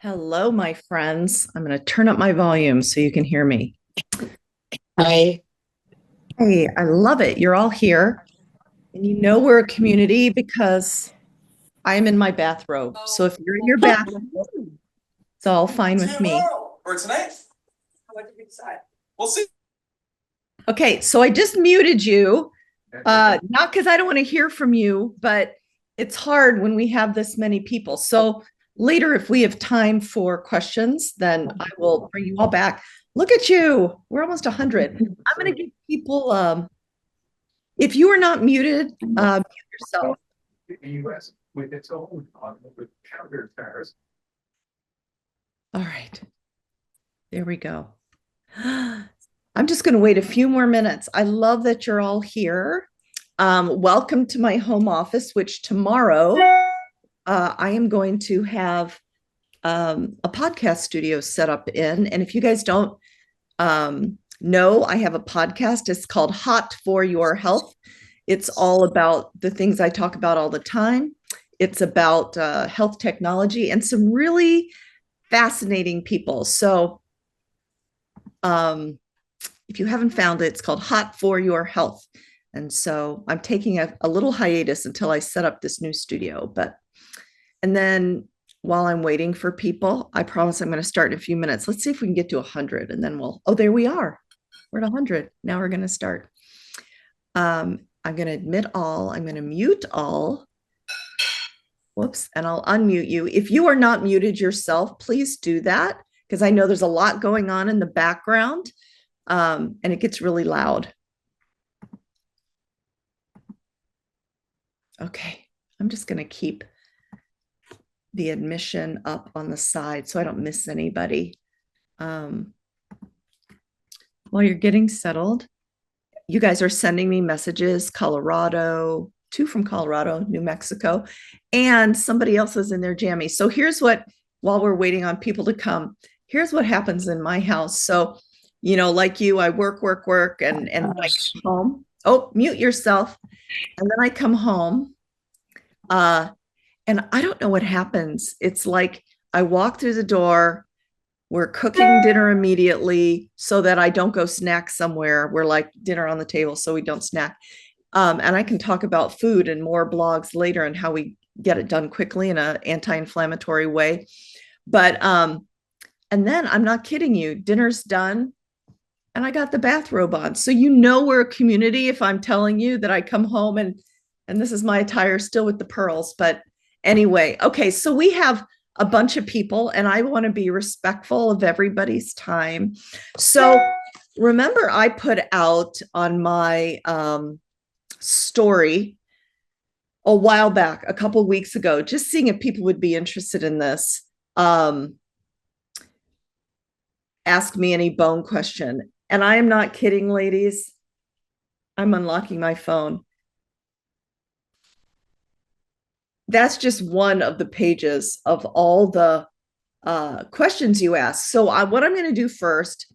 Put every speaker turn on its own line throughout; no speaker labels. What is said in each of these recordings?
Hello, my friends. I'm going to turn up my volume so you can hear me.
I
Hey, I love it. You're all here. And you know we're a community because I'm in my bathrobe. So if you're in your bathrobe, it's all fine with me.
tomorrow or tonight. What did we decide? We'll see.
Okay, so I just muted you. Not because I don't want to hear from you, but it's hard when we have this many people. So later, if we have time for questions, then I will bring you all back. Look at you. We're almost 100. I'm going to give people if you are not muted, mute yourself.
The U.S. with its own with counter tariffs.
All right, there we go. I'm just going to wait a few more minutes. I love that you're all here. Welcome to my home office, which tomorrow I am going to have a podcast studio set up in. And if you guys don't know, I have a podcast. It's called Hot for Your Health. It's all about the things I talk about all the time. It's about health technology and some really fascinating people. So if you haven't found it, it's called Hot for Your Health. And so I'm taking a little hiatus until I set up this new studio. And then while I'm waiting for people, I promise I'm going to start in a few minutes. Let's see if we can get to 100 and then there we are. We're at 100. Now we're going to start. I'm going to admit all. I'm going to mute all. Whoops. And I'll unmute you. If you are not muted yourself, please do that because I know there's a lot going on in the background and it gets really loud. Okay. I'm just going to keep the admission up on the side so I don't miss anybody. While you're getting settled, you guys are sending me messages, Colorado, 2 from Colorado, New Mexico, and somebody else is in there jammy. So here's what, while we're waiting on people to come, here's what happens in my house. So, like you, I work, and I come home. Oh, mute yourself. And then I come home. And I don't know what happens. It's like I walk through the door, we're cooking dinner immediately so that I don't go snack somewhere. We're like dinner on the table so we don't snack. And I can talk about food and more blogs later and how we get it done quickly in an anti-inflammatory way. But and then I'm not kidding you, dinner's done and I got the bathrobe on. So we're a community if I'm telling you that I come home and this is my attire still with the pearls. But anyway, okay, so we have a bunch of people and I want to be respectful of everybody's time. So remember I put out on my story a while back, a couple of weeks ago, just seeing if people would be interested in this. Ask me any bone question. And I am not kidding, ladies. I'm unlocking my phone. That's just one of the pages of all the questions you ask. So what I'm going to do first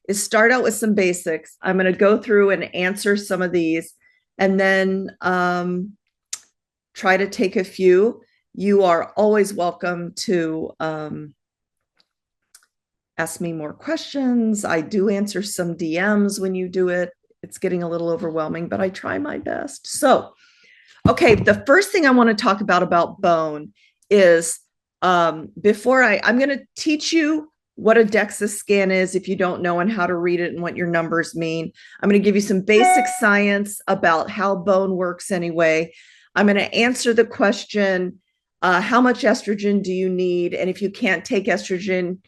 is start out with some basics. I'm going to go through and answer some of these and then try to take a few. You are always welcome to ask me more questions. I do answer some DMs when you do it. It's getting a little overwhelming, but I try my best. So, okay, the first thing I want to talk about bone is I'm going to teach you what a DEXA scan is if you don't know and how to read it and what your numbers mean. I'm going to give you some basic science about how bone works anyway. I'm going to answer the question, how much estrogen do you need? And if you can't take estrogen,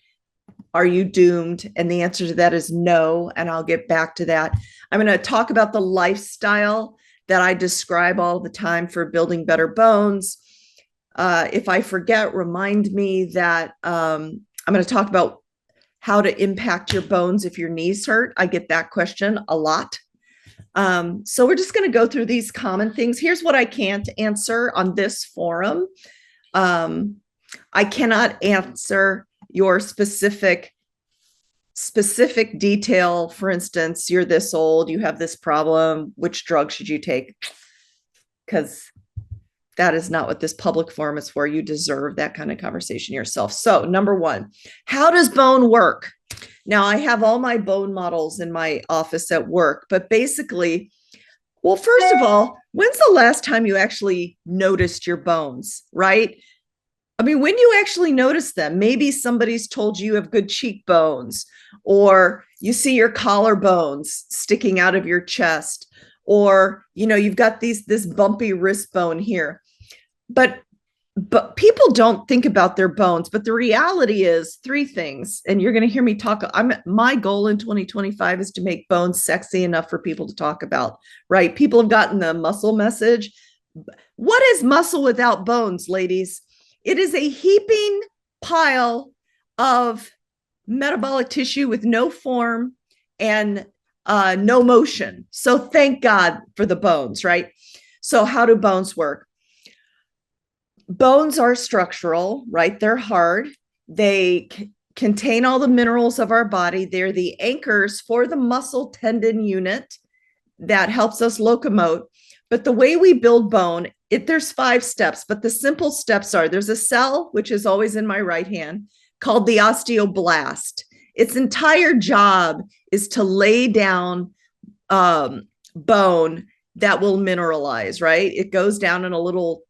are you doomed? And the answer to that is no. And I'll get back to that. I'm going to talk about the lifestyle that I describe all the time for building better bones. If I forget, remind me that I'm going to talk about how to impact your bones if your knees hurt. I get that question a lot. So we're just going to go through these common things. Here's what I can't answer on this forum. I cannot answer your specific detail. For instance, you're this old, you have this problem, which drug should you take? Because that is not what this public forum is for. You deserve that kind of conversation yourself. So, number one, how does bone work? Now, I have all my bone models in my office at work, but basically, well, first of all, when's the last time you actually noticed your bones, right? I mean, when you actually notice them, maybe somebody's told you have good cheekbones, or you see your collarbones sticking out of your chest, or you've got this bumpy wrist bone here. But people don't think about their bones. But the reality is three things, and you're going to hear me talk. My goal in 2025 is to make bones sexy enough for people to talk about, right? People have gotten the muscle message. What is muscle without bones, ladies? It is a heaping pile of metabolic tissue with no form and no motion. So thank God for the bones, right? So how do bones work? Bones are structural, right? They're hard. They contain all the minerals of our body. They're the anchors for the muscle tendon unit that helps us locomote. But the way we build bone, there's 5 steps, but the simple steps are there's a cell, which is always in my right hand, called the osteoblast. Its entire job is to lay down bone that will mineralize, right? It goes down in a little,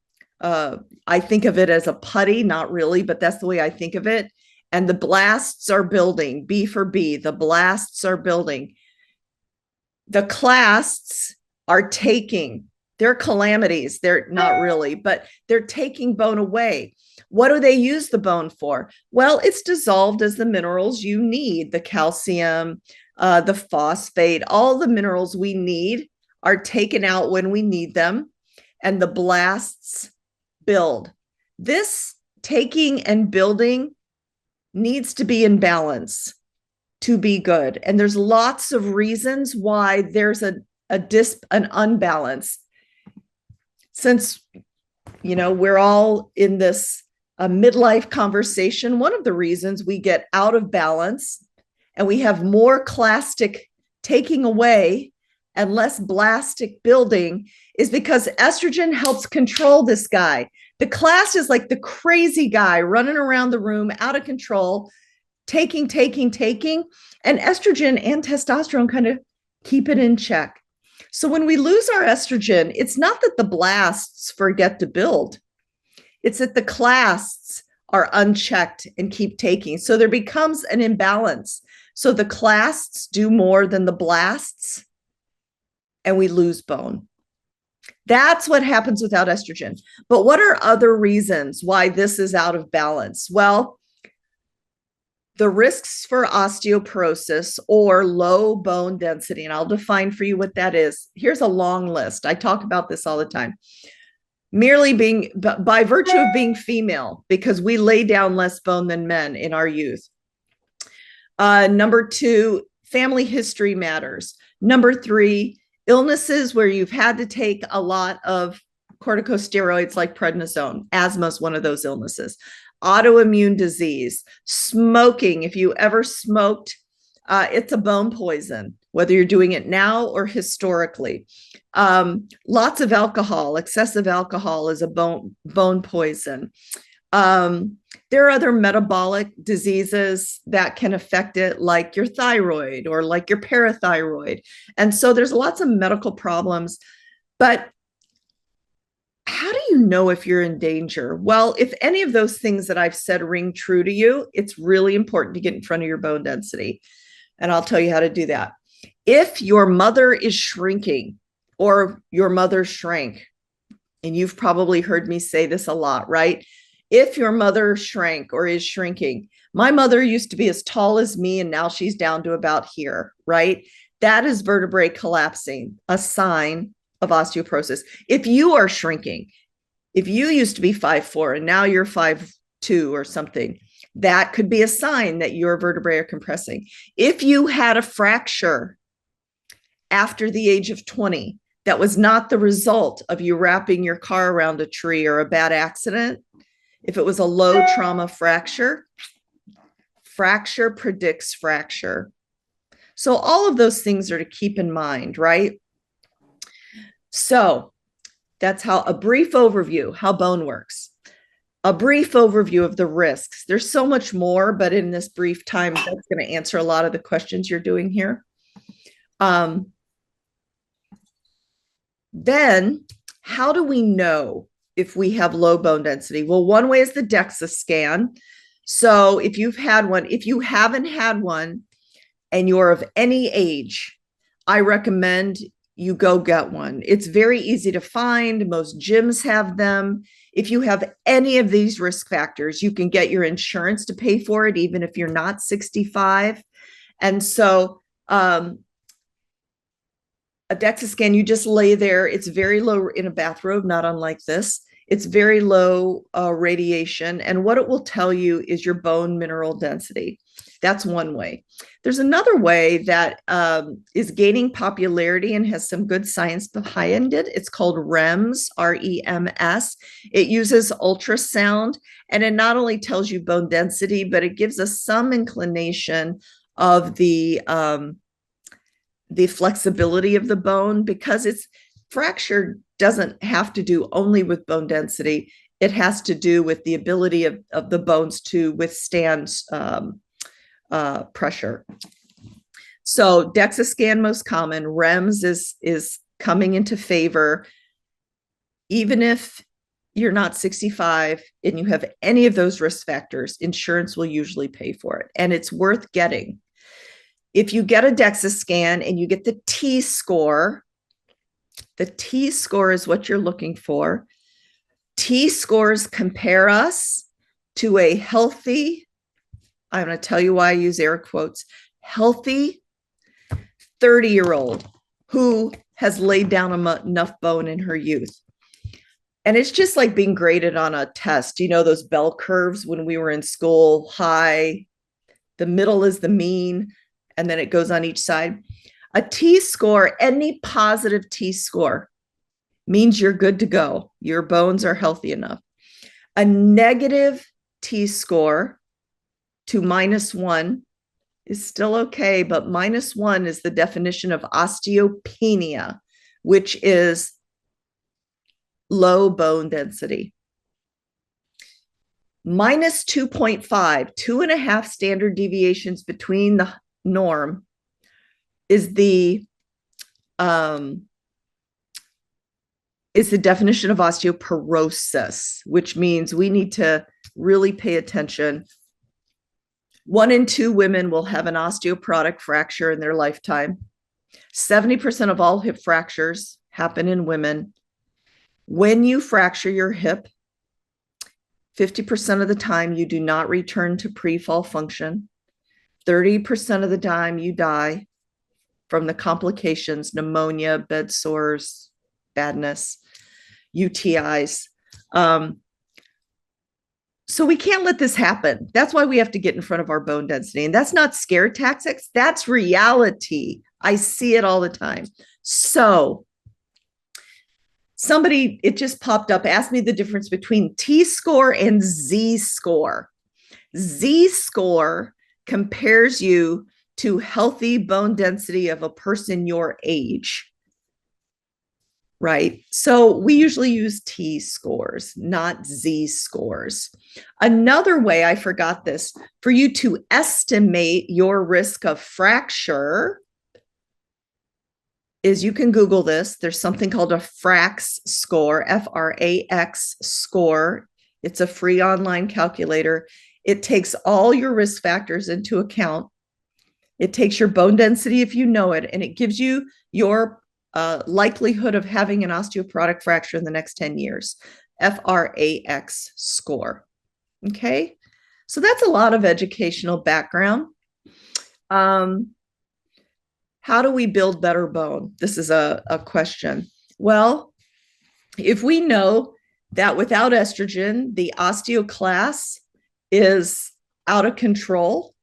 I think of it as a putty, not really, but that's the way I think of it. And the blasts are building, B for B, the blasts are building. The clasts are taking, they're calamities. They're not really, but they're taking bone away. What do they use the bone for? Well, it's dissolved as the minerals you need, the calcium, the phosphate, all the minerals we need are taken out when we need them, and the blasts build. This taking and building needs to be in balance to be good. And there's lots of reasons why there's an unbalance. Since, we're all in this midlife conversation, one of the reasons we get out of balance and we have more clastic taking away and less blastic building is because estrogen helps control this guy. The class is like the crazy guy running around the room out of control, taking, and estrogen and testosterone kind of keep it in check. So when we lose our estrogen, it's not that the blasts forget to build. It's that the clasts are unchecked and keep taking. So there becomes an imbalance. So the clasts do more than the blasts, and we lose bone. That's what happens without estrogen. But what are other reasons why this is out of balance? Well, the risks for osteoporosis or low bone density, and I'll define for you what that is. Here's a long list. I talk about this all the time. Merely being, by virtue of being female, because we lay down less bone than men in our youth. Number 2, family history matters. Number 3, illnesses where you've had to take a lot of corticosteroids like prednisone. Asthma is one of those illnesses. Autoimmune disease, smoking. If you ever smoked, it's a bone poison, whether you're doing it now or historically. Lots of alcohol, excessive alcohol is a bone poison. There are other metabolic diseases that can affect it, like your thyroid or like your parathyroid. And so there's lots of medical problems. But how do you know if you're in danger? Well, if any of those things that I've said ring true to you, it's really important to get in front of your bone density. And I'll tell you how to do that. If your mother is shrinking or your mother shrank, and you've probably heard me say this a lot, right? If your mother shrank or is shrinking, my mother used to be as tall as me, and now she's down to about here, right? That is vertebrae collapsing, a sign of osteoporosis. If you are shrinking, if you used to be 5'4" and now you're 5'2" or something, that could be a sign that your vertebrae are compressing. If you had a fracture after the age of 20, that was not the result of you wrapping your car around a tree or a bad accident. If it was a low trauma fracture, fracture predicts fracture. So all of those things are to keep in mind, right? So That's how a brief overview, how bone works. A brief overview of the risks. There's so much more, but in this brief time, that's going to answer a lot of the questions you're doing here. Then, how do we know if we have low bone density? Well, one way is the DEXA scan. So if you've had one, if you haven't had one and you're of any age, I recommend you go get one. It's very easy to find. Most gyms have them. If you have any of these risk factors, you can get your insurance to pay for it, even if you're not 65. And so a DEXA scan, you just lay there. It's very low in a bathrobe, not unlike this. It's very low radiation. And what it will tell you is your bone mineral density. That's one way. There's another way that is gaining popularity and has some good science behind it. It's called REMS, R-E-M-S. It uses ultrasound, and it not only tells you bone density, but it gives us some inclination of the flexibility of the bone, because it's fracture doesn't have to do only with bone density. It has to do with the ability of the bones to withstand pressure. So DEXA scan most common. REMS is coming into favor. Even if you're not 65 and you have any of those risk factors, insurance will usually pay for it, and it's worth getting. If you get a DEXA scan and you get the T-score is what you're looking for. T-scores compare us to a healthy, I'm going to tell you why I use air quotes, healthy 30-year-old who has laid down enough bone in her youth. And it's just like being graded on a test. You know, those bell curves when we were in school, high, the middle is the mean, and then it goes on each side. A T-score, any positive T-score, means you're good to go. Your bones are healthy enough. A negative T-score to -1 is still okay, but -1 is the definition of osteopenia, which is low bone density. -2.5, 2.5 standard deviations between the norm, is the definition of osteoporosis, which means we need to really pay attention. 1 in 2 women will have an osteoporotic fracture in their lifetime. 70% of all hip fractures happen in women. When you fracture your hip, 50% of the time you do not return to pre-fall function. 30% of the time you die from the complications, pneumonia, bed sores, badness, UTIs. So we can't let this happen. That's why we have to get in front of our bone density. And that's not scare tactics. That's reality. I see it all the time. So somebody, it just popped up, asked me the difference between T-score and Z-score. Z-score compares you to healthy bone density of a person your age, right? So we usually use T-scores, not Z-scores. Another way, I forgot this, for you to estimate your risk of fracture is, you can Google this. There's something called a FRAX score, F-R-A-X score. It's a free online calculator. It takes all your risk factors into account. It takes your bone density if you know it, and it gives you your likelihood of having an osteoporotic fracture in the next 10 years. FRAX score. Okay, so that's a lot of educational background. How do we build better bone? This is a question. Well, if we know that without estrogen, the osteoclast is out of control,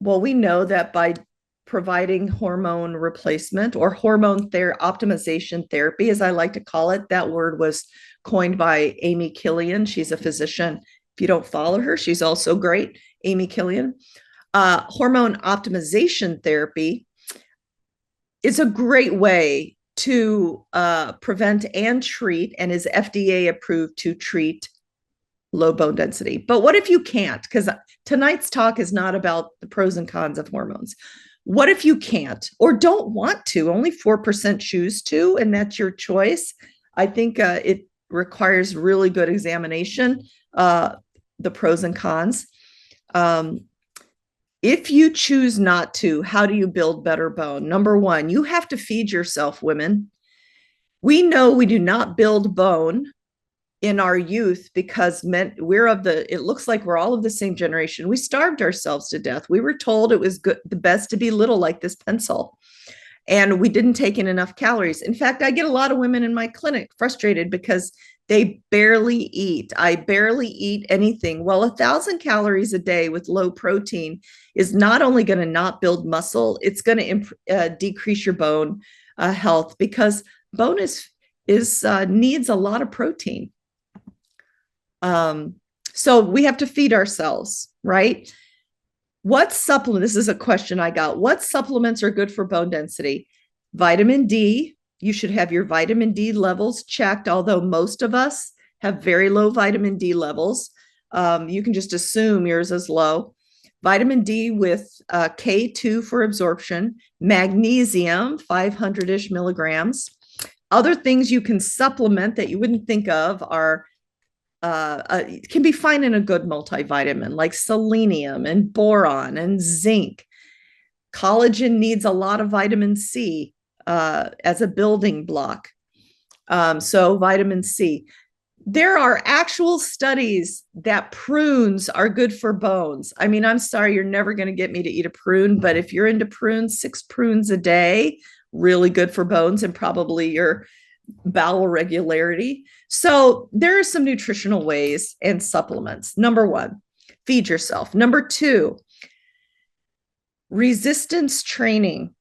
well, we know that by providing hormone replacement or hormone optimization therapy, as I like to call it, that word was coined by Amy Killian. She's a physician. If you don't follow her, she's also great, Amy Killian. Hormone optimization therapy is a great way to prevent and treat and is FDA approved to treat low bone density. But what if you can't? Because tonight's talk is not about the pros and cons of hormones. What if you can't or don't want to? Only 4% choose to, and that's your choice. I think it requires really good examination, the pros and cons. If you choose not to, how do you build better bone? Number one, you have to feed yourself, women. We know we do not build bone in our youth because it looks like we're all of the same generation. We starved ourselves to death. We were told it was good, the best to be little like this pencil. And we didn't take in enough calories. In fact, I get a lot of women in my clinic frustrated because they barely eat. I barely eat anything. Well, 1,000 calories a day with low protein is not only going to not build muscle, it's going to decrease your bone health because bone needs a lot of protein. So we have to feed ourselves, right? This is a question I got. What supplements are good for bone density? Vitamin D. You should have your vitamin D levels checked, although most of us have very low vitamin D levels. You can just assume yours is low. Vitamin D with K2 for absorption, magnesium, 500-ish milligrams. Other things you can supplement that you wouldn't think of are can be fine in a good multivitamin like selenium and boron and zinc. Collagen needs a lot of vitamin C as a building block. So vitamin C. There are actual studies that prunes are good for bones. I mean, I'm sorry, you're never going to get me to eat a prune, but if you're into prunes, 6 prunes a day, really good for bones and probably your bowel regularity. So there are some nutritional ways and supplements. Number one, feed yourself. Number two, resistance training.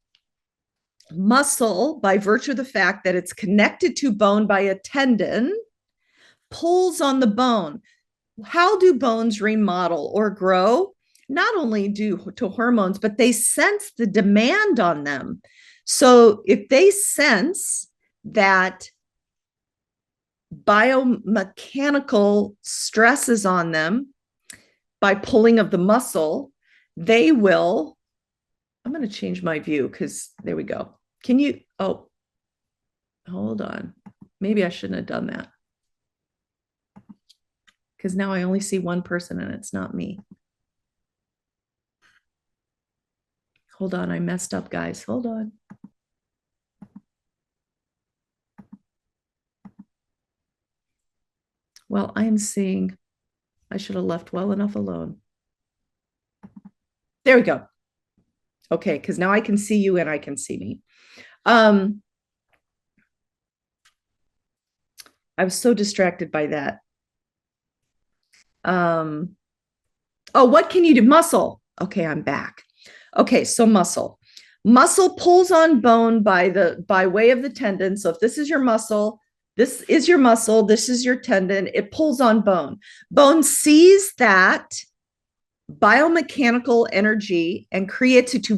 Muscle, by virtue of the fact that it's connected to bone by a tendon, pulls on the bone. How do bones remodel or grow? Not only due to hormones, but they sense the demand on them. So if they sense that biomechanical stresses on them by pulling of the muscle, they will, I'm going to change my view because there we go. Can you, oh, hold on. Maybe I shouldn't have done that because now I only see one person and it's not me. Hold on. I messed up, guys. Hold on. Well, I am seeing, I should have left well enough alone. There we go. Okay, because now I can see you and I can see me. I was so distracted by that. Oh, what can you do? Muscle. Okay, I'm back. Okay, so muscle. Muscle pulls on bone by way of the tendon. So if this is your muscle, this is your muscle, this is your tendon, it pulls on bone. Bone sees that biomechanical energy and creates it to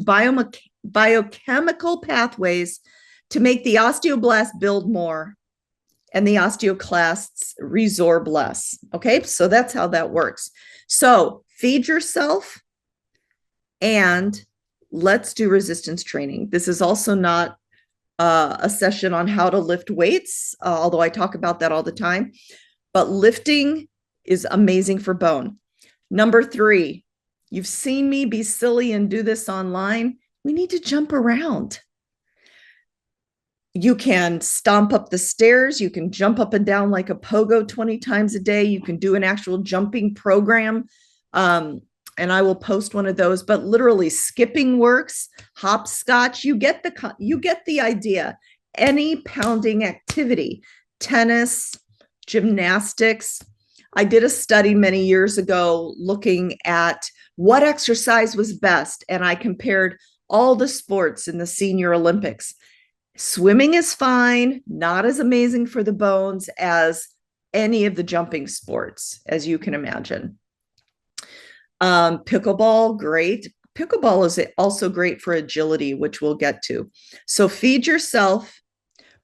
biochemical pathways to make the osteoblast build more and the osteoclasts resorb less. Okay, so that's how that works. So feed yourself and let's do resistance training. This is also not a session on how to lift weights, although I talk about that all the time, but lifting is amazing for bone. Number 3, you've seen me be silly and do this online. We need to jump around. You can stomp up the stairs. You can jump up and down like a pogo 20 times a day. You can do an actual jumping program. And I will post one of those, but literally skipping works, hopscotch, you get the idea. Any pounding activity, tennis, gymnastics. I did a study many years ago looking at what exercise was best, and I compared all the sports in the Senior Olympics. Swimming is fine, not as amazing for the bones as any of the jumping sports, as you can imagine. Pickleball, great. Pickleball is also great for agility, which we'll get to. So feed yourself,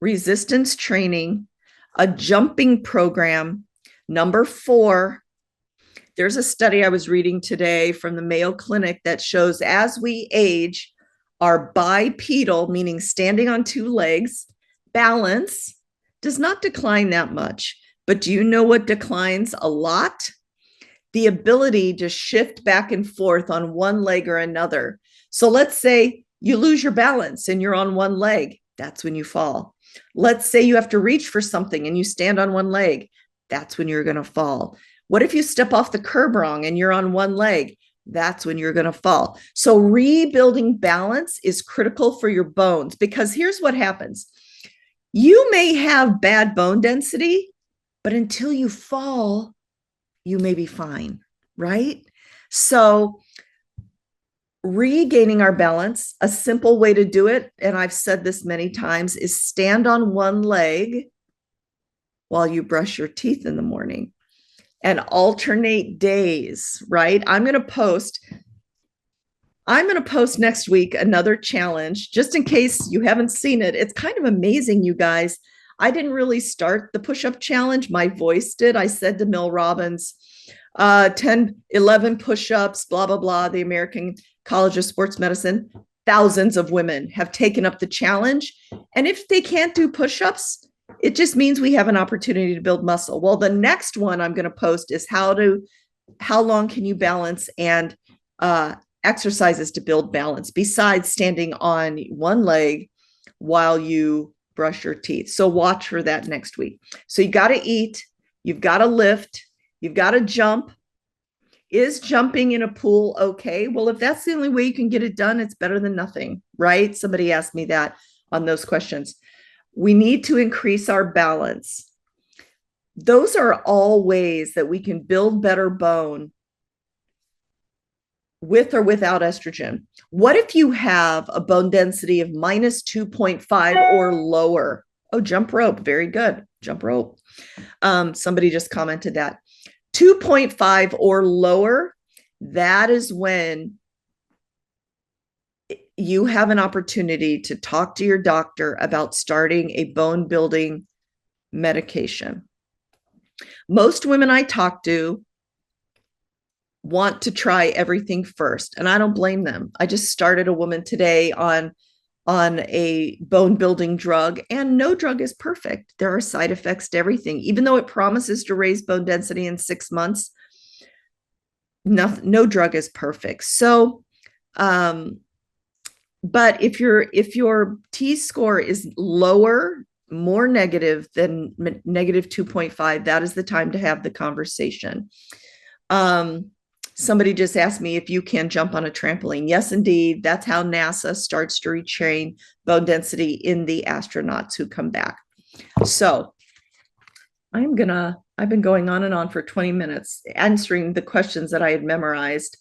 resistance training, a jumping program. Number 4, there's a study I was reading today from the Mayo Clinic that shows as we age, our bipedal, meaning standing on 2 legs, balance does not decline that much. But do you know what declines a lot? The ability to shift back and forth on one leg or another. So let's say you lose your balance and you're on one leg. That's when you fall. Let's say you have to reach for something and you stand on one leg. That's when you're going to fall. What if you step off the curb wrong and you're on one leg? That's when you're going to fall. So rebuilding balance is critical for your bones, because here's what happens. You may have bad bone density, but until you fall, you may be fine, right? So regaining our balance, a simple way to do it, and I've said this many times, is stand on one leg while you brush your teeth in the morning and alternate days, right? I'm going to post next week another challenge, just in case you haven't seen it. It's kind of amazing, you guys. I didn't really start the push-up challenge. My voice did. I said to Mel Robbins, 10, 11 push-ups, blah, blah, blah, the American College of Sports Medicine. Thousands of women have taken up the challenge. And if they can't do push-ups, it just means we have an opportunity to build muscle. Well, the next one I'm going to post is how long can you balance, and exercises to build balance besides standing on one leg while you brush your teeth. So watch for that next week. So you got to eat, you've got to lift, you've got to jump. Is jumping in a pool okay? Well, if that's the only way you can get it done, it's better than nothing, right? Somebody asked me that on those questions. We need to increase our balance. Those are all ways that we can build better bone with or without estrogen. What if you have a bone density of minus 2.5 or lower? Oh, jump rope. Very good. Jump rope. Somebody just commented that. 2.5 or lower, that is when you have an opportunity to talk to your doctor about starting a bone building medication. Most women I talk to want to try everything first, and I don't blame them. I just started a woman today on a bone building drug, and no drug is perfect. There are side effects to everything. Even though it promises to raise bone density in 6 months, no drug is perfect. So but if your T-score is lower, more negative than negative 2.5, that is the time to have the conversation. Somebody just asked me if you can jump on a trampoline. Yes, indeed. That's how NASA starts to retrain bone density in the astronauts who come back. So I've been going on and on for 20 minutes answering the questions that I had memorized.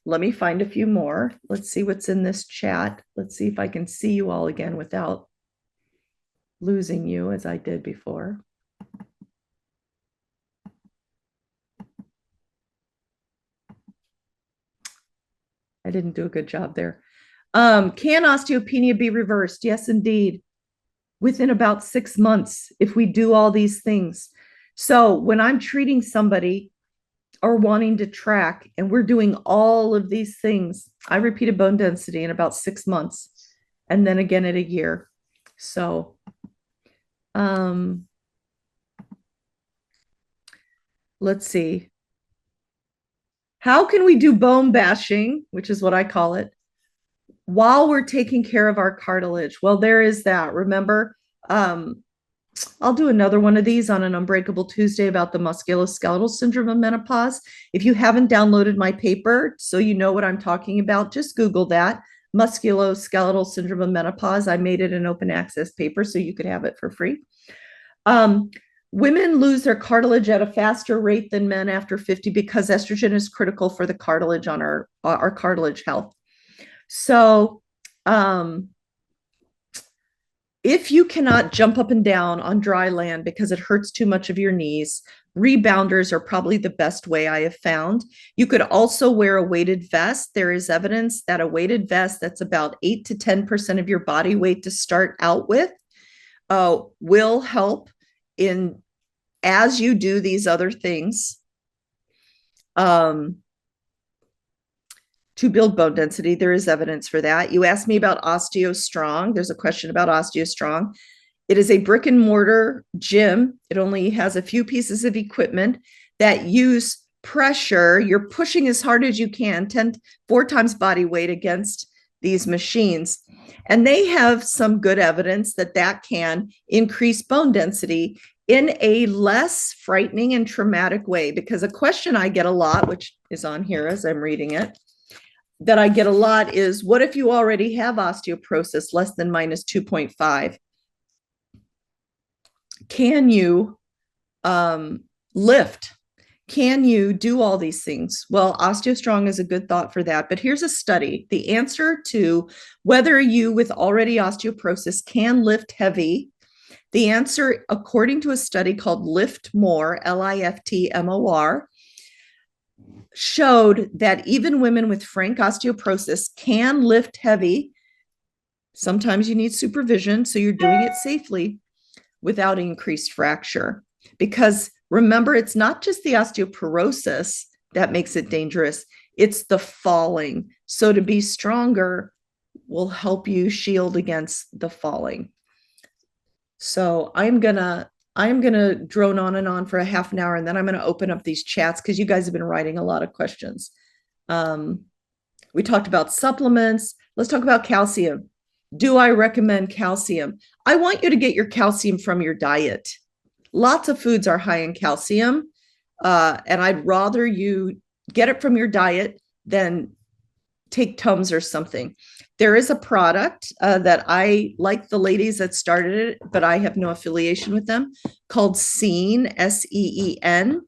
Let me find a few more. Let's see what's in this chat. Let's see if I can see you all again without losing you as I did before. I didn't do a good job there. Can osteopenia be reversed? Yes, indeed. Within about 6 months, if we do all these things. So when I'm treating somebody or wanting to track, and we're doing all of these things, I repeated bone density in about 6 months, and then again at a year. So, let's see. How can we do bone bashing, which is what I call it, while we're taking care of our cartilage? Well, there is that. Remember, I'll do another one of these on an Unbreakable Tuesday about the musculoskeletal syndrome of menopause. If you haven't downloaded my paper, so you know what I'm talking about, just Google that, musculoskeletal syndrome of menopause. I made it an open access paper so you could have it for free. Women lose their cartilage at a faster rate than men after 50 because estrogen is critical for the cartilage on our cartilage health. So, if you cannot jump up and down on dry land because it hurts too much of your knees, Rebounders are probably the best way I have found. You could also wear a weighted vest. There is evidence that a weighted vest that's about 8 to 10% of your body weight to start out with will help in as you do these other things to build bone density. There is evidence for that. You asked me about OsteoStrong. There's a question about OsteoStrong. It is a brick and mortar gym. It only has a few pieces of equipment that use pressure. You're pushing as hard as you can, 4 times body weight against these machines. And they have some good evidence that that can increase bone density in a less frightening and traumatic way. Because a question I get a lot, which is on here as I'm reading it, that I get a lot is, what if you already have osteoporosis less than minus 2.5? Can you lift? Can you do all these things? Well, OsteoStrong is a good thought for that. But here's a study. The answer to whether you with already osteoporosis can lift heavy, the answer, according to a study called Lift More, LIFTMOR, showed that even women with frank osteoporosis can lift heavy. Sometimes you need supervision, so you're doing it safely without increased fracture. Because remember, it's not just the osteoporosis that makes it dangerous, it's the falling. So to be stronger will help you shield against the falling. So I'm gonna drone on and on for a half an hour, and then I'm gonna open up these chats because you guys have been writing a lot of questions. We talked about supplements. Let's talk about calcium. Do I recommend calcium? I want you to get your calcium from your diet. Lots of foods are high in calcium, and I'd rather you get it from your diet than take Tums or something. There is a product that I like the ladies that started it, but I have no affiliation with them, called Seen, SEEN.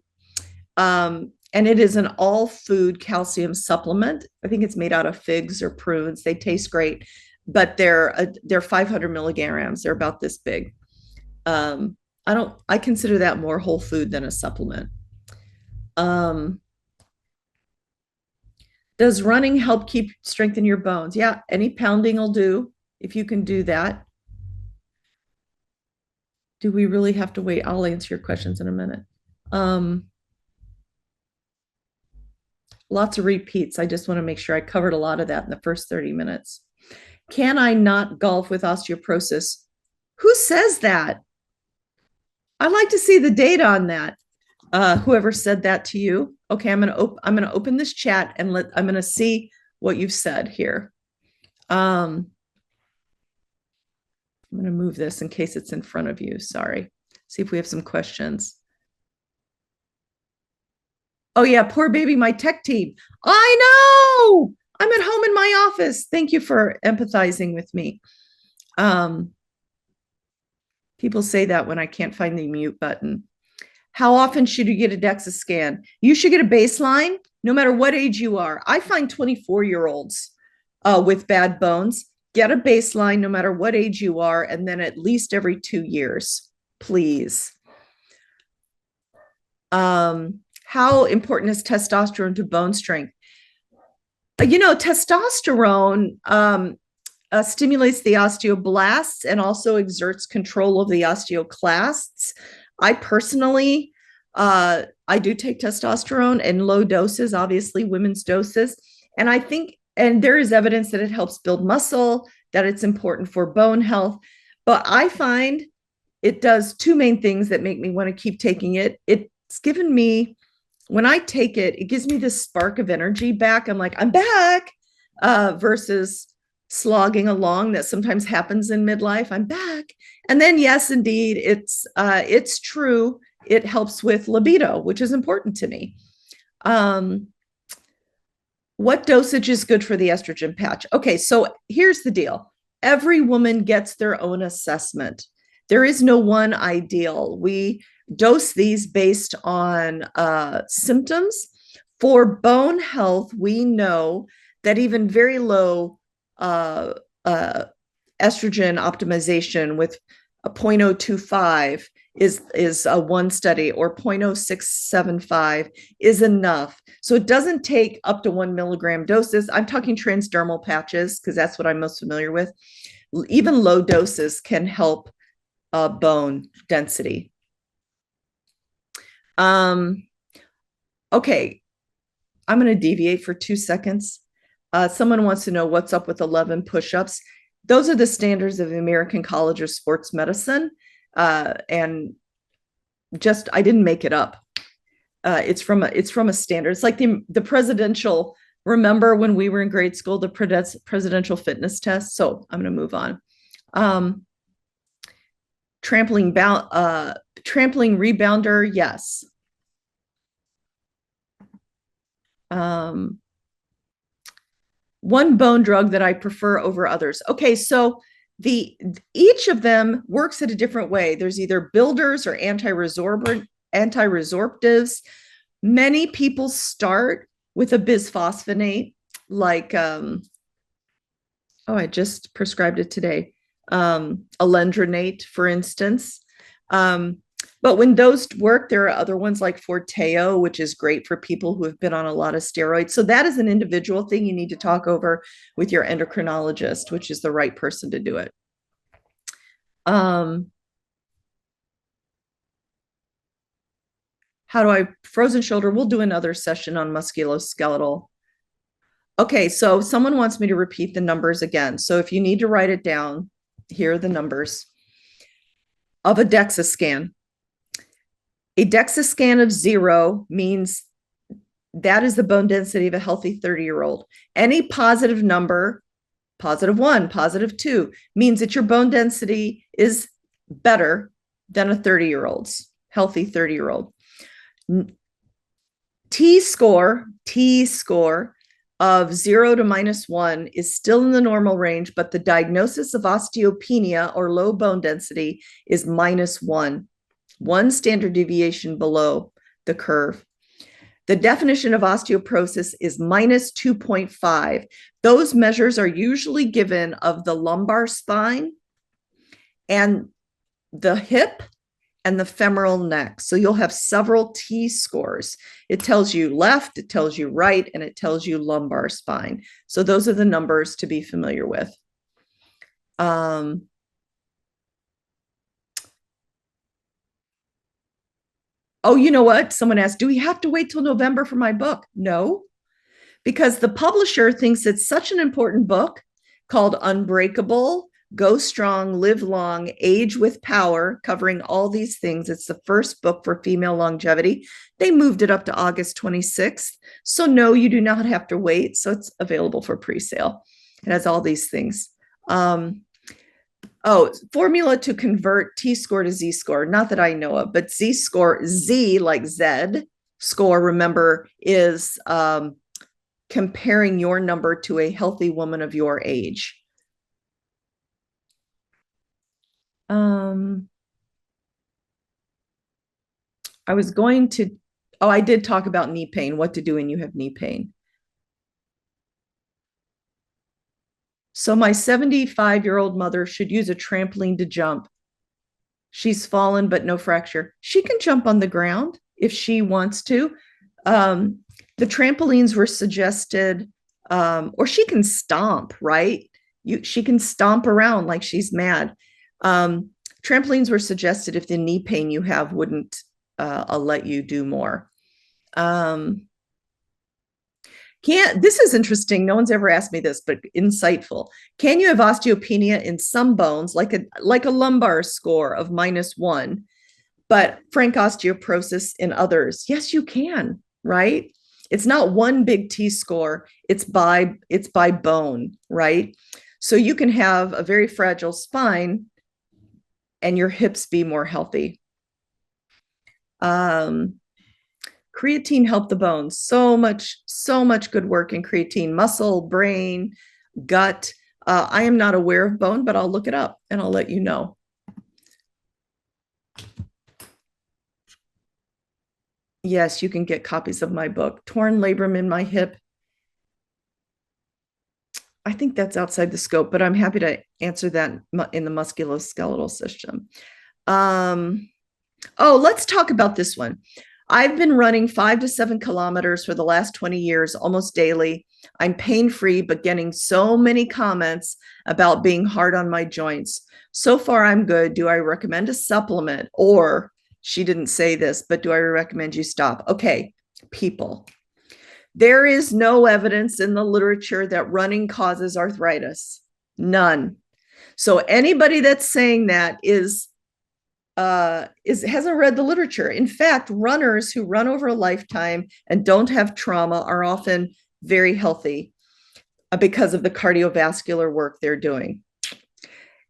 And it is an all food calcium supplement. I think it's made out of figs or prunes. They taste great, but they're 500 milligrams. They're about this big. I consider that more whole food than a supplement. Does running help strengthen your bones? Yeah, any pounding will do if you can do that. Do we really have to wait? I'll answer your questions in a minute. Lots of repeats. I just want to make sure I covered a lot of that in the first 30 minutes. Can I not golf with osteoporosis? Who says that? I'd like to see the data on that. Whoever said that to you. Okay, I'm gonna open this chat and I'm gonna see what you've said here. I'm gonna move this in case it's in front of you. Sorry. See if we have some questions. Oh yeah, poor baby, my tech team. I know. I'm at home in my office. Thank you for empathizing with me. People say that when I can't find the mute button. How often should you get a DEXA scan? You should get a baseline no matter what age you are. I find 24-year-olds with bad bones, get a baseline no matter what age you are, and then at least every 2 years, please. How important is testosterone to bone strength? Testosterone stimulates the osteoblasts and also exerts control of the osteoclasts. I personally, I do take testosterone in low doses, obviously women's doses. And I think, and there is evidence that it helps build muscle, that it's important for bone health. But I find it does 2 main things that make me want to keep taking it. It's given me, when I take it, it gives me this spark of energy back. I'm like, I'm back, versus slogging along that sometimes happens in midlife. I'm back. And then, yes, indeed, it's true. It helps with libido, which is important to me. What dosage is good for the estrogen patch? Okay, so here's the deal. Every woman gets their own assessment. There is no one ideal. We dose these based on symptoms. For bone health, we know that even very low estrogen optimization with a 0.025 is a one study, or 0.0675 is enough. So it doesn't take up to 1 milligram doses. I'm talking transdermal patches because that's what I'm most familiar with. Even low doses can help bone density. Okay, I'm going to deviate for 2 seconds. Someone wants to know what's up with 11 push-ups. Those are the standards of the American College of Sports Medicine. And just, I didn't make it up. It's from a standard. It's like the presidential, remember when we were in grade school, the presidential fitness test. So I'm going to move on. Trampling rebounder, yes. One bone drug that I prefer over others. Okay, so each of them works in a different way. There's either builders or anti-resorptives. Many people start with a bisphosphonate, like I just prescribed it today. Alendronate, for instance. But when those work, there are other ones like Forteo, which is great for people who have been on a lot of steroids. So that is an individual thing you need to talk over with your endocrinologist, which is the right person to do it. How do I frozen shoulder? We'll do another session on musculoskeletal. Okay, so someone wants me to repeat the numbers again. So if you need to write it down, here are the numbers of a DEXA scan. A DEXA scan of 0 means that is the bone density of a healthy 30-year-old. Any positive number, +1, +2, means that your bone density is better than a 30-year-old's, healthy 30-year-old. T-score of 0 to -1 is still in the normal range, but the diagnosis of osteopenia or low bone density is -1. One standard deviation below the curve. The definition of osteoporosis is -2.5. Those measures are usually given of the lumbar spine and the hip and the femoral neck. So you'll have several T-scores. It tells you left, it tells you right, and it tells you lumbar spine. So those are the numbers to be familiar with. Oh, you know what? Someone asked, do we have to wait till November for my book? No, because the publisher thinks it's such an important book called Unbreakable, Go Strong, Live Long, Age with Power, covering all these things. It's the first book for female longevity. They moved it up to August 26th. So no, you do not have to wait. So it's available for pre-sale. It has all these things. Formula to convert T-score to Z-score. Not that I know of, but Z-score, Z like Z score, remember, is comparing your number to a healthy woman of your age. I was going to, I did talk about knee pain, what to do when you have knee pain. So my 75-year-old mother should use a trampoline to jump. She's fallen, but no fracture. She can jump on the ground if she wants to. The trampolines were suggested, or she can stomp, right? She can stomp around like she's mad. Trampolines were suggested if the knee pain you have wouldn't let you do more. This is interesting. No one's ever asked me this, but insightful. Can you have osteopenia in some bones, like a lumbar score of -1, but frank osteoporosis in others? Yes, you can, right? It's not one big T-score. It's by bone, right? So you can have a very fragile spine and your hips be more healthy. Creatine helped the bones. So much good work in creatine, muscle, brain, gut. I am not aware of bone, but I'll look it up and I'll let you know. Yes, you can get copies of my book, Torn Labrum in My Hip. I think that's outside the scope, but I'm happy to answer that in the musculoskeletal system. Oh, let's talk about this one. I've been running 5 to 7 kilometers for the last 20 years, almost daily. I'm pain-free, but getting so many comments about being hard on my joints. So far, I'm good. Do I recommend a supplement? Or, she didn't say this, but do I recommend you stop? Okay, people. There is no evidence in the literature that running causes arthritis. None. So anybody that's saying that hasn't read the literature. In fact, runners who run over a lifetime and don't have trauma are often very healthy because of the cardiovascular work they're doing.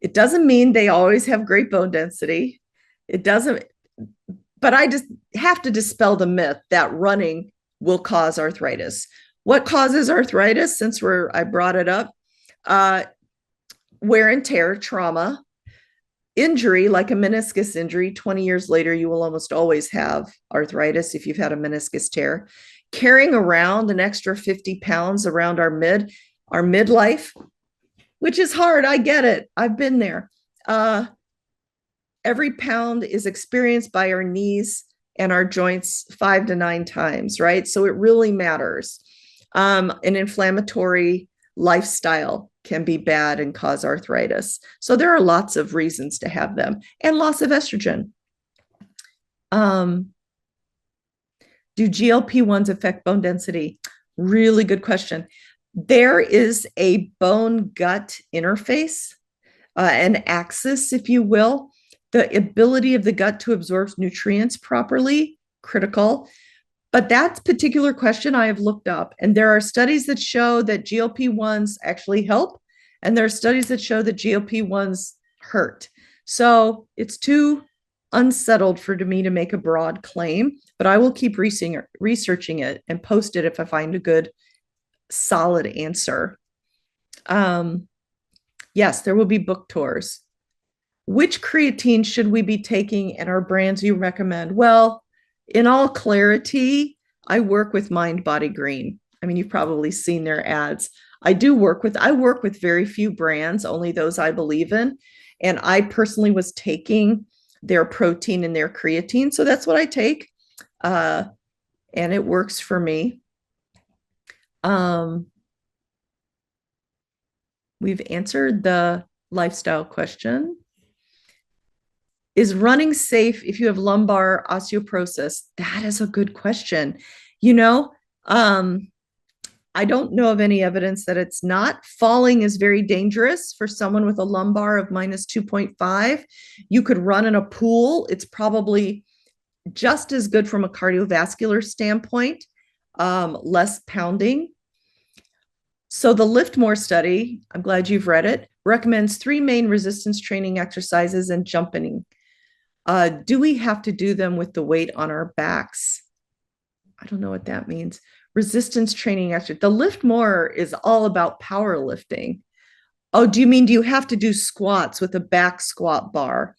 It doesn't mean they always have great bone density. It doesn't, but I just have to dispel the myth that running will cause arthritis. What causes arthritis, since I brought it up? Wear and tear, trauma, injury, like a meniscus injury. 20 years later, you will almost always have arthritis if you've had a meniscus tear. Carrying around an extra 50 pounds around our midlife, which is hard. I get it. I've been there. Every pound is experienced by our knees and our joints 5 to 9 times, right? So it really matters. An inflammatory lifestyle can be bad and cause arthritis. So there are lots of reasons to have them, and loss of estrogen. Do GLP-1s affect bone density? Really good question. There is a bone-gut interface, an axis, if you will. The ability of the gut to absorb nutrients properly, critical. But that particular question I have looked up, and there are studies that show that GLP-1s actually help, and there are studies that show that GLP-1s hurt. So it's too unsettled for me to make a broad claim, but I will keep researching it and post it if I find a good, solid answer. Yes, there will be book tours. Which creatine should we be taking and our brands you recommend? Well, in all clarity, I work with Mind Body Green. I mean, you've probably seen their ads. I work with very few brands, only those I believe in. And I personally was taking their protein and their creatine. So that's what I take. And it works for me. We've answered the lifestyle question. Is running safe if you have lumbar osteoporosis? That is a good question. I don't know of any evidence that it's not. Falling is very dangerous for someone with a lumbar of -2.5. You could run in a pool. It's probably just as good from a cardiovascular standpoint, less pounding. So the Lift More study, I'm glad you've read it, recommends 3 main resistance training exercises and jumping. Do we have to do them with the weight on our backs? I don't know what that means. Resistance training exercise. The Lift More is all about powerlifting. Oh, do you have to do squats with a back squat bar?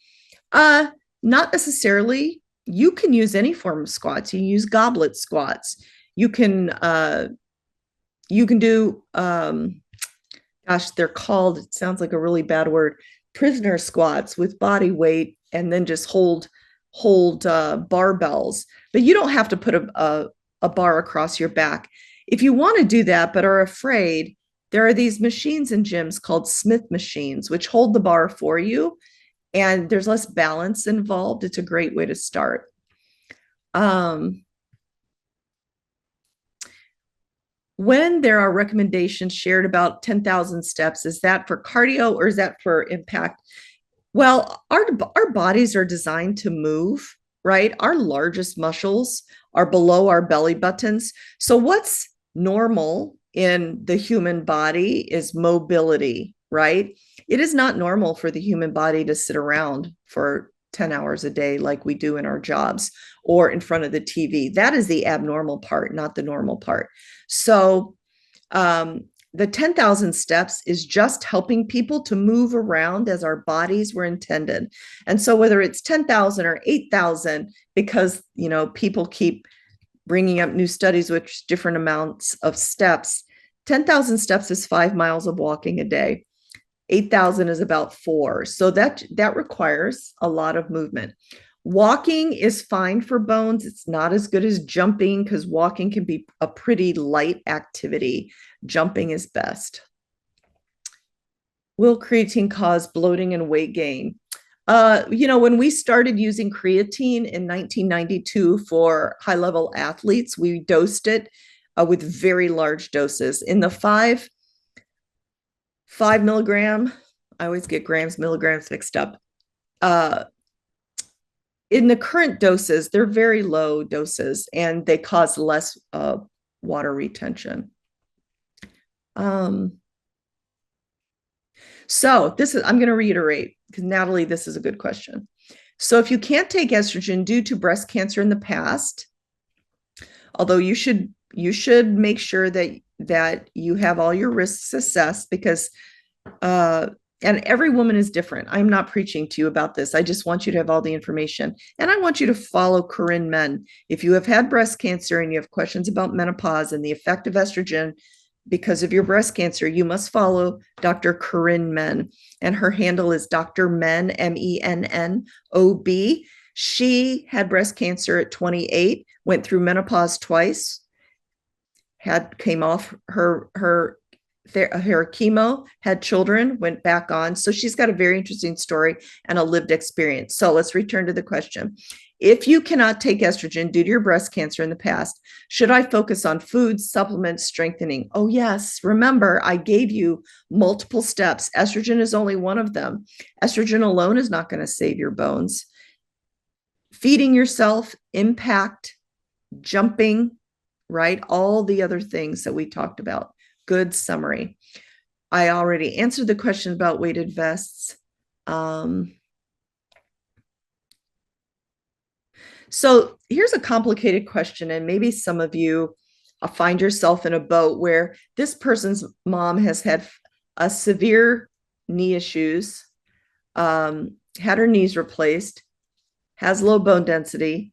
Not necessarily. You can use any form of squats. You can use goblet squats. You can do, gosh, they're called, it sounds like a really bad word, prisoner squats with body weight, and then just hold barbells. But you don't have to put a bar across your back. If you want to do that but are afraid, there are these machines in gyms called Smith machines, which hold the bar for you, and there's less balance involved. It's a great way to start. When there are recommendations shared about 10,000 steps, is that for cardio or is that for impact? Well, our bodies are designed to move, right? Our largest muscles are below our belly buttons. So what's normal in the human body is mobility, right? It is not normal for the human body to sit around for 10 hours a day like we do in our jobs or in front of the TV. That is the abnormal part, not the normal part. So the 10,000 steps is just helping people to move around as our bodies were intended. And so whether it's 10,000 or 8,000, because, people keep bringing up new studies with different amounts of steps, 10,000 steps is 5 miles of walking a day. 8,000 is about 4. So that requires a lot of movement. Walking is fine for bones. It's not as good as jumping because walking can be a pretty light activity. Jumping is best. Will creatine cause bloating and weight gain? When we started using creatine in 1992 for high-level athletes, we dosed it with very large doses. In the 5 milligram, I always get grams, milligrams mixed up. In the current doses, they're very low doses and they cause less water retention. So I'm going to reiterate because Natalie, this is a good question. So if you can't take estrogen due to breast cancer in the past, although you should make sure that you have all your risks assessed because and every woman is different. I'm not preaching to you about this. I just want you to have all the information. And I want you to follow Corinne Men. If you have had breast cancer and you have questions about menopause and the effect of estrogen because of your breast cancer, you must follow Dr. Corinne Men. And her handle is Dr. Men, MENNOB. She had breast cancer at 28, went through menopause twice, came off her chemo, had children, went back on. So she's got a very interesting story and a lived experience. So let's return to the question. If you cannot take estrogen due to your breast cancer in the past, should I focus on foods, supplements, strengthening? Oh, yes. Remember, I gave you multiple steps. Estrogen is only one of them. Estrogen alone is not going to save your bones. Feeding yourself, impact, jumping, right? All the other things that we talked about. Good summary. I already answered the question about weighted vests. So here's a complicated question, and maybe some of you find yourself in a boat where this person's mom has had a severe knee issues, had her knees replaced, has low bone density.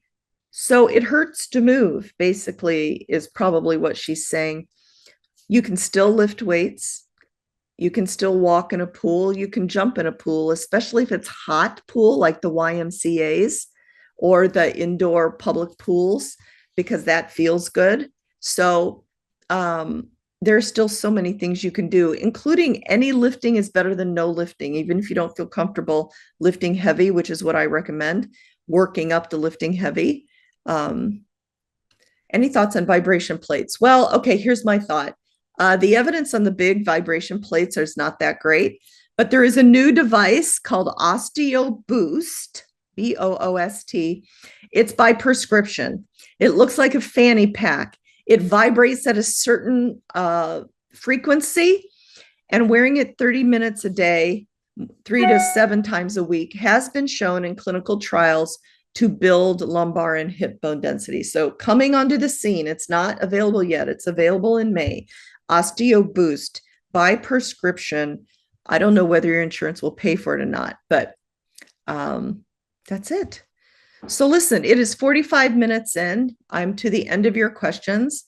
So it hurts to move, basically, is probably what she's saying. You can still lift weights. You can still walk in a pool. You can jump in a pool, especially if it's hot pool like the YMCA's or the indoor public pools, because that feels good. So there's still so many things you can do, including any lifting is better than no lifting, even if you don't feel comfortable lifting heavy, which is what I recommend, working up to lifting heavy. Any thoughts on vibration plates? Well, okay, here's my thought. The evidence on the big vibration plates is not that great, but there is a new device called Osteo Boost, BOOST. It's by prescription. It looks like a fanny pack. It vibrates at a certain frequency, and wearing it 30 minutes a day, 3 to 7 times a week, has been shown in clinical trials to build lumbar and hip bone density. So coming onto the scene, it's not available yet. It's available in May. Osteo Boost by prescription. I don't know whether your insurance will pay for it or not, but that's it. So listen, it is 45 minutes in. I'm to the end of your questions.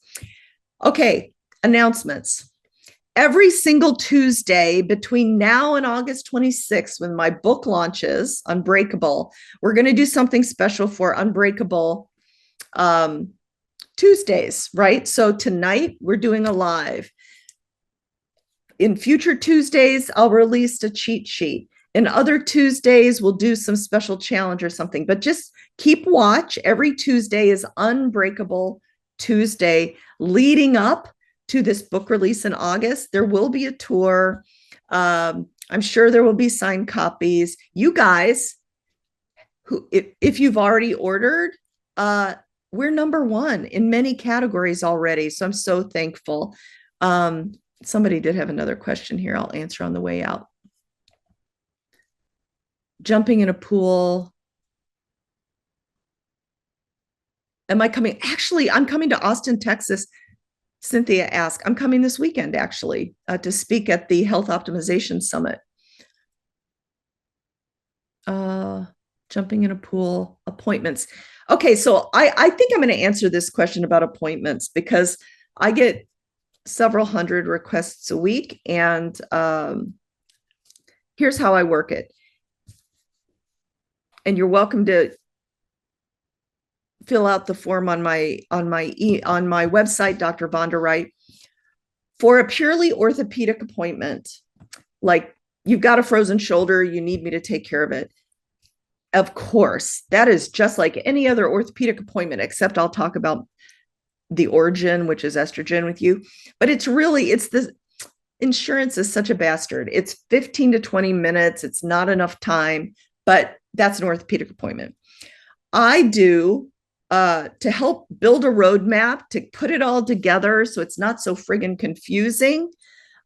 Okay, announcements. Every single Tuesday between now and August 26th, when my book launches, Unbreakable, we're going to do something special for Unbreakable Tuesdays, right? So tonight we're doing a live. In future Tuesdays, I'll release a cheat sheet. In other Tuesdays, we'll do some special challenge or something, but just keep watch. Every Tuesday is Unbreakable Tuesday leading up to this book release in August. There will be a tour. I'm sure there will be signed copies. You guys, who, if you've already ordered, we're number one in many categories already. So I'm so thankful. Somebody did have another question here. I'll answer on the way out. Jumping in a pool. Am I coming? Actually, I'm coming to Austin, Texas. Cynthia asked, I'm coming this weekend, actually, to speak at the Health Optimization Summit. Jumping in a pool, appointments. Okay, so I think I'm going to answer this question about appointments because I get several hundred requests a week. And here's how I work it. And you're welcome to fill out the form on my website, Dr. Vonda Wright. For a purely orthopedic appointment, like you've got a frozen shoulder, you need me to take care of it. Of course, that is just like any other orthopedic appointment, except I'll talk about the origin, which is estrogen with you. But it's the insurance is such a bastard. It's 15 to 20 minutes. It's not enough time, but that's an orthopedic appointment. I do to help build a roadmap to put it all together so it's not so friggin' confusing.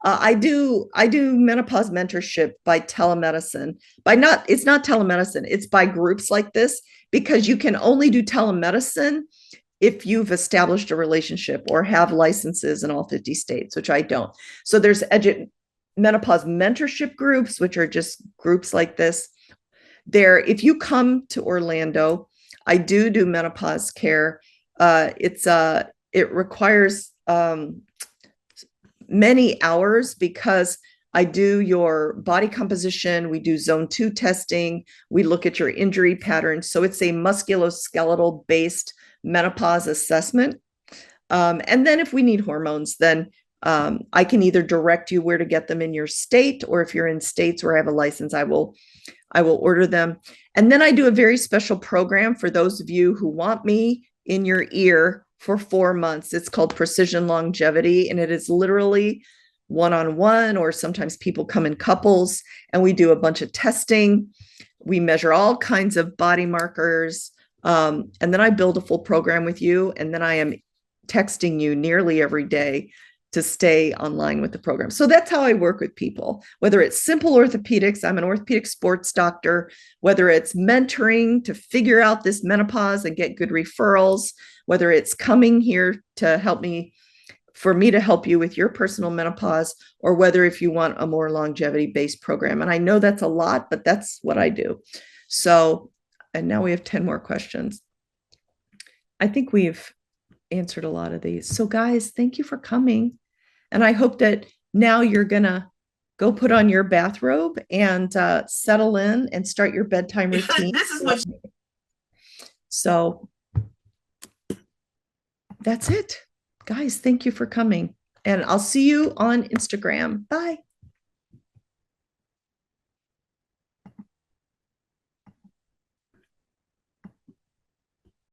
I do menopause mentorship by telemedicine. It's not telemedicine, it's by groups like this, because you can only do telemedicine if you've established a relationship or have licenses in all 50 states, which I don't. So there's menopause mentorship groups, which are just groups like this. If you come to Orlando, I do menopause care. It requires many hours because I do your body composition. We do zone 2 testing. We look at your injury patterns. So it's a musculoskeletal based menopause assessment. And then if we need hormones, then I can either direct you where to get them in your state, or if you're in states where I have a license, I will order them. And then I do a very special program for those of you who want me in your ear for 4 months. It's called Precision Longevity, and it is literally one-on-one, or sometimes people come in couples, and we do a bunch of testing. We measure all kinds of body markers, and then I build a full program with you, and then I am texting you nearly every day to stay online with the program. So that's how I work with people, whether it's simple orthopedics, I'm an orthopedic sports doctor, whether it's mentoring to figure out this menopause and get good referrals, whether it's coming here to help me, for me to help you with your personal menopause, or whether if you want a more longevity-based program. And I know that's a lot, but that's what I do. So, and now we have 10 more questions. I think we've answered a lot of these. So guys, thank you for coming. And I hope that now you're gonna go put on your bathrobe and settle in and start your bedtime routine. This is what. So that's it. Guys, thank you for coming. And I'll see you on Instagram. Bye.